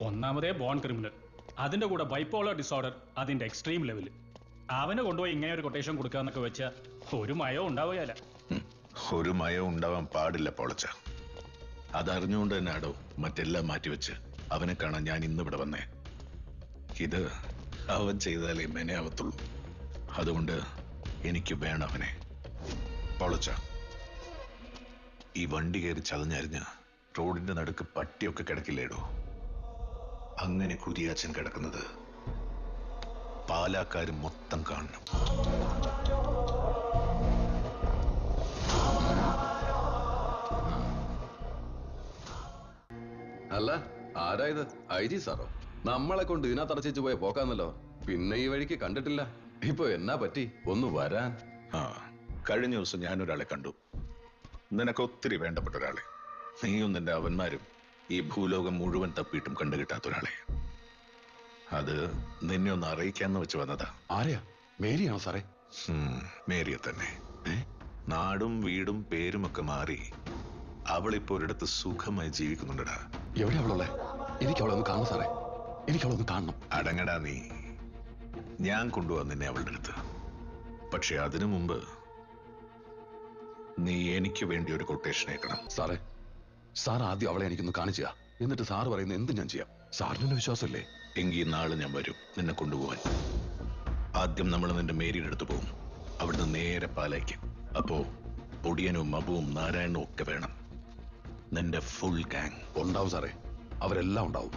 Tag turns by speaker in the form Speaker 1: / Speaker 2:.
Speaker 1: ഒന്നാമതേ bone criminal, അതിന്റെ കൂടെ bipolar disorder അതിന്റെ എക്സ്ട്രീം ലെവല്. അവന് കൊണ്ടുപോയി ഇങ്ങനെ ഒരു കൊട്ടേഷൻ കൊടുക്കാന്നൊക്കെ വെച്ചാ ഒരു മയവും ഉണ്ടാവുകയല്ല.
Speaker 2: ഒരു മയവും ഉണ്ടാവാൻ പാടില്ല പോളച്ച. അതറിഞ്ഞുകൊണ്ട് തന്നെ ആടോ മറ്റെല്ലാം മാറ്റിവെച്ച് അവനെ കാണാൻ ഞാൻ ഇന്നിവിടെ വന്നേ. ഇത് അവൻ ചെയ്താലേ മെനയാവത്തുള്ളൂ. അതുകൊണ്ട് എനിക്ക് വേണം അവനെ. പോളച്ച, ഈ വണ്ടി കയറി ചതഞ്ഞരിഞ്ഞ് റോഡിന്റെ നടുക്ക് പട്ടിയൊക്കെ കിടക്കില്ലേടോ, അങ്ങനെ കുരിയാച്ചൻ കിടക്കുന്നത് പാലാക്കാര് മൊത്തം കാണണം.
Speaker 3: അല്ല, ആരായത്? I G സാറോ? നമ്മളെ കൊണ്ട് ഇതിനകത്തടച്ചു പോയ പോക്കാന്നല്ലോ. പിന്നെ ഈ വഴിക്ക് കണ്ടിട്ടില്ല. ഇപ്പൊ എന്നാ പറ്റി ഒന്ന് വരാൻ?
Speaker 2: കഴിഞ്ഞ ദിവസം ഞാനൊരാളെ കണ്ടു. നിനക്ക് ഒത്തിരി വേണ്ടപ്പെട്ട ഒരാളെ. നീയും നിന്റെ അവന്മാരും ഈ ഭൂലോകം മുഴുവൻ തപ്പിയിട്ടും കണ്ടുകിട്ടാത്ത ഒരാളെ. അത് നിന്നെ ഒന്ന് അറിയിക്കാന്ന് വെച്ച് വന്നതാ.
Speaker 3: ആരെയാ? മേരിയാണോ സാറേ?
Speaker 2: മേരിയെ തന്നെ. നാടും വീടും പേരുമൊക്കെ മാറി അവളിപ്പോ ഒരിടത്ത് സുഖമായി ജീവിക്കുന്നുണ്ടടാ.
Speaker 3: എവിടെ അവളുള്ളേ? എനിക്ക് അവളൊന്ന് കാണണം സാറേ, എനിക്ക് അവളൊന്ന് കാണണം.
Speaker 2: അടങ്ങടാ നീ, ഞാൻ കൊണ്ടുപോവാ നിന്നെ അവളുടെ അടുത്ത്. പക്ഷെ അതിനു മുമ്പ് നീ എനിക്ക് വേണ്ടി ഒരു കൊട്ടേഷൻ അയക്കണം.
Speaker 3: സാറേ, സാർ ആദ്യം അവളെ എനിക്കൊന്ന് കാണിച്ചാ, എന്നിട്ട് സാറ് പറയുന്ന എന്ത് ഞാൻ ചെയ്യാം. സാറിന് വിശ്വാസമല്ലേ?
Speaker 2: എങ്കിൽ നാളെ ഞാൻ വരും നിന്നെ കൊണ്ടുപോവാൻ. ആദ്യം നമ്മൾ നിന്റെ മേരിയുടെ അടുത്ത് പോകും, അവിടുന്ന് നേരെ പാലേക്ക്. അപ്പോ പൊടിയനും മബുവും നാരായണനും ഒക്കെ വേണം. നിന്റെ ഫുൾ ഗാങ്
Speaker 3: ഉണ്ടാവും സാറേ, അവരെല്ലാം ഉണ്ടാവും.